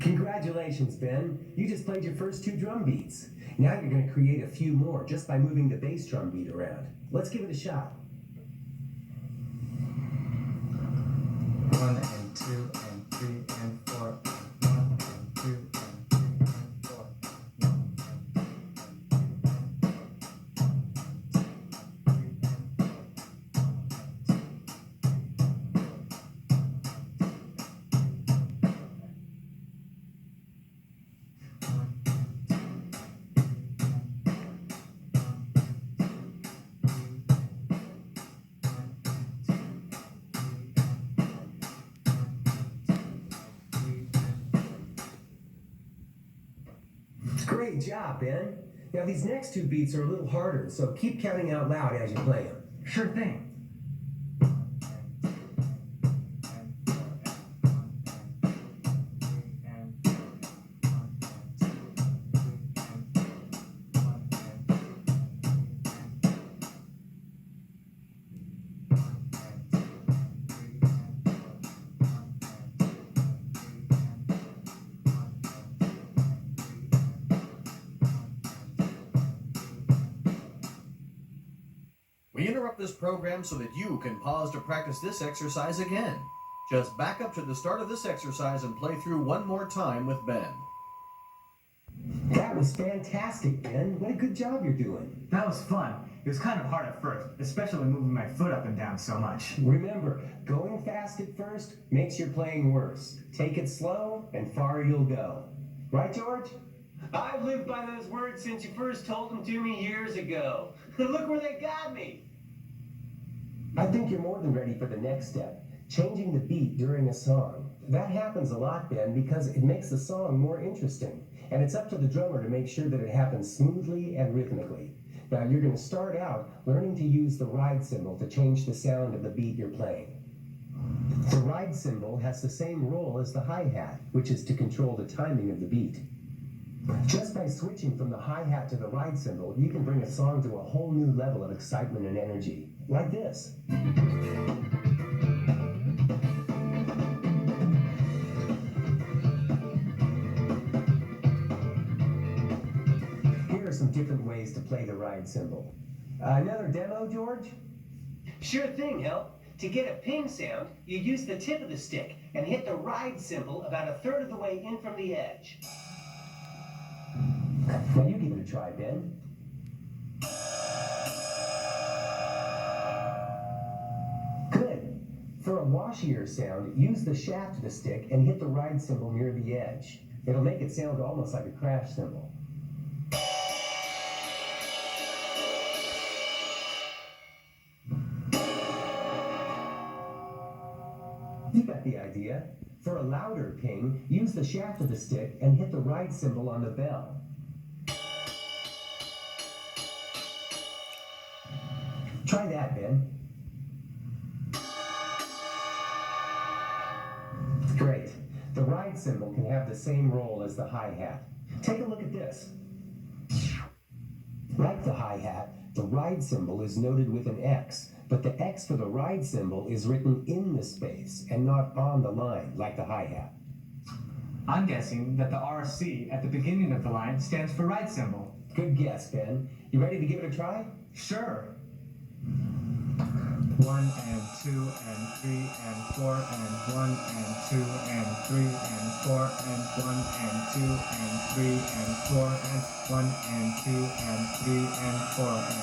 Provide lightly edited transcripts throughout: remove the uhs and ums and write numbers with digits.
Congratulations, Ben. You just played your first 2 drum beats. Now you're going to create a few more just by moving the bass drum beat around. Let's give it a shot. 1 and 2 and 3 and 4. 1 and 2 and 3 and 4. 1 Great job, Ben. Now these next 2 beats are a little harder, so keep counting out loud as you play them. Sure thing. We interrupt this program so that you can pause to practice this exercise again. Just back up to the start of this exercise and play through one more time with Ben. That was fantastic, Ben. What a good job you're doing. That was fun. It was kind of hard at first, especially moving my foot up and down so much. Remember, going fast at first makes your playing worse. Take it slow, and far you'll go. Right, George? I've lived by those words since you first told them to me years ago. Look where they got me. I think you're more than ready for the next step, changing the beat during a song. That happens a lot, Ben, because it makes the song more interesting. And it's up to the drummer to make sure that it happens smoothly and rhythmically. Now, you're going to start out learning to use the ride cymbal to change the sound of the beat you're playing. The ride cymbal has the same role as the hi-hat, which is to control the timing of the beat. Just by switching from the hi-hat to the ride cymbal, you can bring a song to a whole new level of excitement and energy. Like this. Here are some different ways to play the ride cymbal. Another demo, George? Sure thing, Help. To get a ping sound, you use the tip of the stick and hit the ride cymbal about a third of the way in from the edge. Now you give it a try, Ben. Good. For a washier sound, use the shaft of the stick and hit the ride cymbal near the edge. It'll make it sound almost like a crash cymbal. You got the idea. For a louder ping, use the shaft of the stick and hit the ride cymbal on the bell. Try that, Ben. Great. The ride cymbal can have the same role as the hi-hat. Take a look at this. Like the hi-hat, the ride cymbal is noted with an X, but the X for the ride cymbal is written in the space and not on the line like the hi-hat. I'm guessing that the RC at the beginning of the line stands for ride cymbal. Good guess, Ben. You ready to give it a try? Sure. 1 and 2 and 3 and 4 and 1 and 2 and 3 and 4 and 1 and 2 and 3 and 4 and 1 and 2 and 3 and 4 and...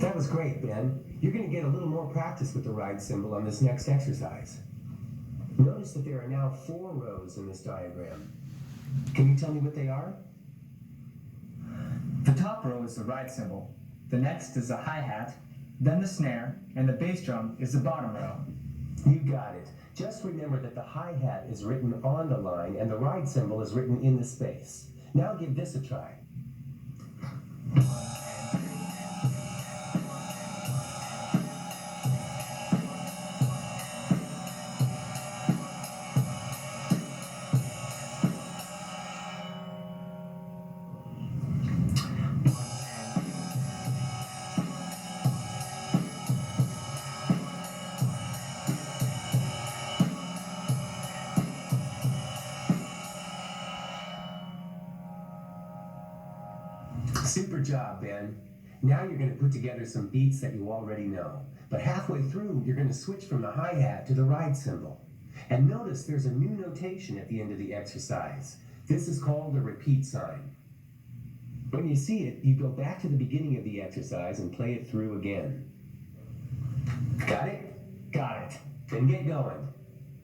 That was great, Ben. You're going to get a little more practice with the ride cymbal on this next exercise. Notice that there are now 4 rows in this diagram. Can you tell me what they are? The top row is the ride cymbal. The next is the hi-hat, then the snare, and the bass drum is the bottom row. You got it. Just remember that the hi-hat is written on the line and the ride cymbal is written in the space. Now give this a try. Super job, Ben. Now you're going to put together some beats that you already know. But halfway through, you're going to switch from the hi-hat to the ride cymbal. And notice there's a new notation at the end of the exercise. This is called the repeat sign. When you see it, you go back to the beginning of the exercise and play it through again. Got it? Got it. Then get going.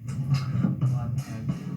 1 and 2 and 3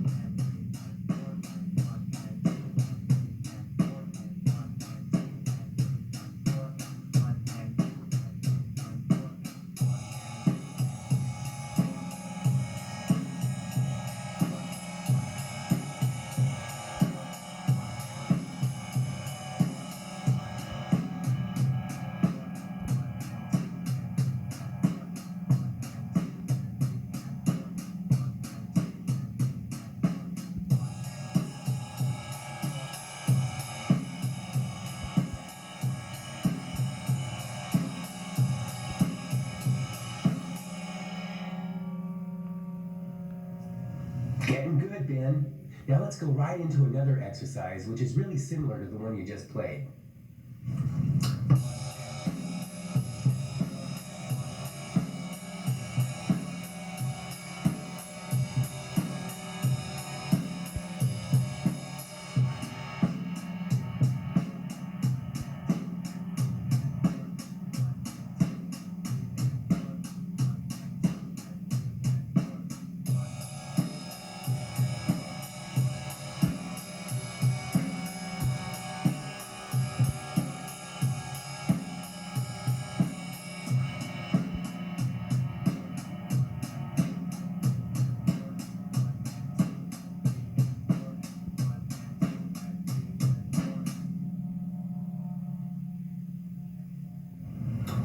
Getting good, Ben. Now let's go right into another exercise, which is really similar to the one you just played.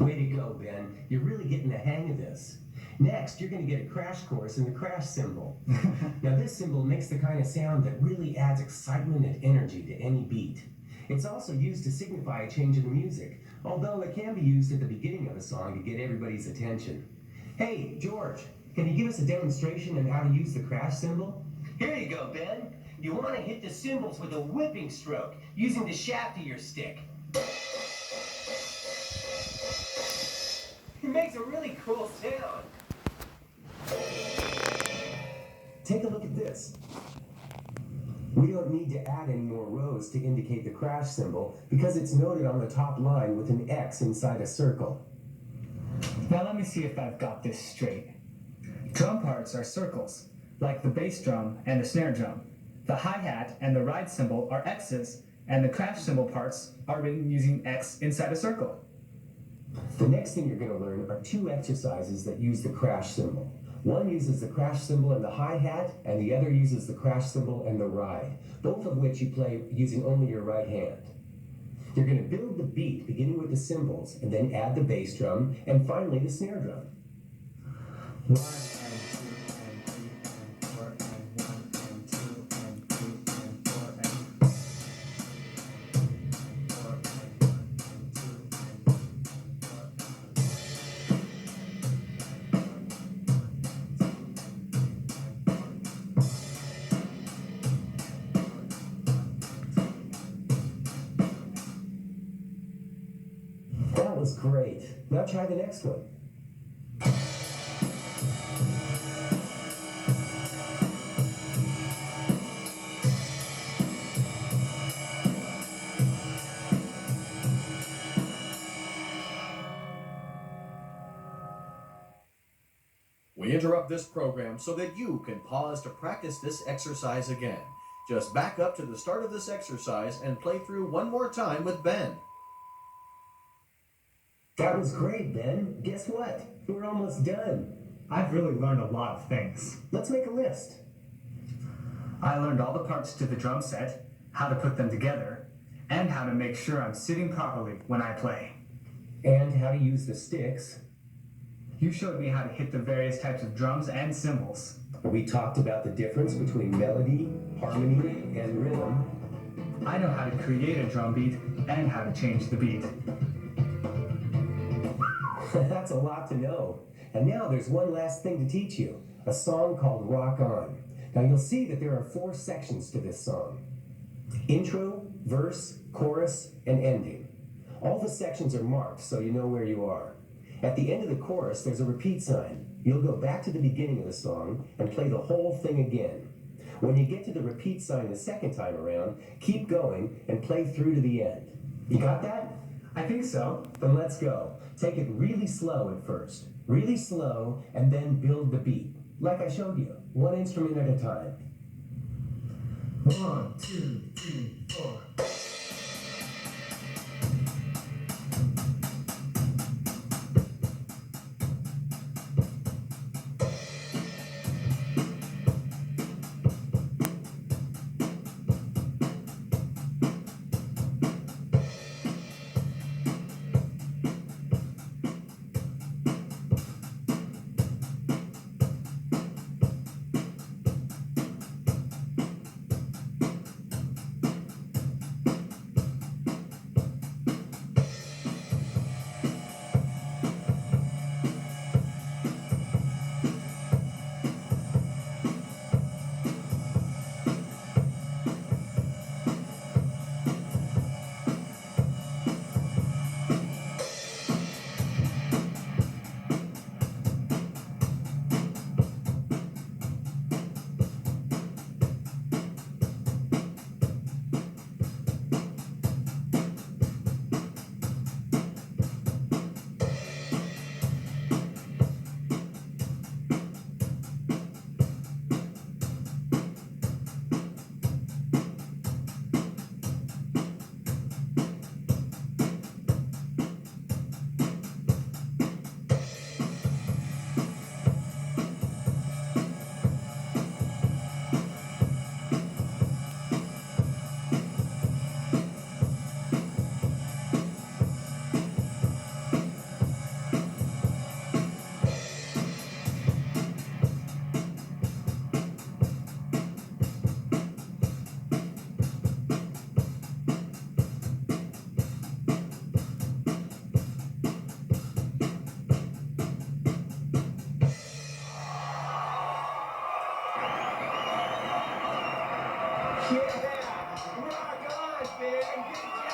Way to go, Ben. You're really getting the hang of this. Next, you're going to get a crash course in the crash cymbal. Now, this cymbal makes the kind of sound that really adds excitement and energy to any beat. It's also used to signify a change in the music, although it can be used at the beginning of a song to get everybody's attention. Hey, George, can you give us a demonstration on how to use the crash cymbal? Here you go, Ben. You want to hit the cymbals with a whipping stroke using the shaft of your stick. It makes a really cool sound. Take a look at this. We don't need to add any more rows to indicate the crash symbol because it's noted on the top line with an X inside a circle. Now let me see if I've got this straight. Drum parts are circles, like the bass drum and the snare drum. The hi-hat and the ride cymbal are X's, and the crash cymbal parts are written using X inside a circle. The next thing you're going to learn are two exercises that use the crash cymbal. One uses the crash cymbal and the hi-hat, and the other uses the crash cymbal and the ride, both of which you play using only your right hand. You're going to build the beat beginning with the cymbals, and then add the bass drum, and finally the snare drum. 1 and 2 and 3 and 4 and 1 and 2 and 3 and 4 and 4 and 1 and 2 and 4. That was great. Now try the next one. We interrupt this program so that you can pause to practice this exercise again. Just back up to the start of this exercise and play through one more time with Ben. That was great, Ben. Guess what? We're almost done. I've really learned a lot of things. Let's make a list. I learned all the parts to the drum set, how to put them together, and how to make sure I'm sitting properly when I play. And how to use the sticks. You showed me how to hit the various types of drums and cymbals. We talked about the difference between melody, harmony, and rhythm. I know how to create a drum beat and how to change the beat. That's a lot to know. And now there's one last thing to teach you. A song called Rock On. Now you'll see that there are 4 sections to this song. Intro, verse, chorus, and ending. All the sections are marked so you know where you are. At the end of the chorus, there's a repeat sign. You'll go back to the beginning of the song and play the whole thing again. When you get to the repeat sign the second time around, keep going and play through to the end. You got that? I think so. Then let's go. Take it really slow at first. Really slow, and then build the beat. Like I showed you, one instrument at a time. 1, 2, 3, 4. Yeah! Rock on, man! Good job!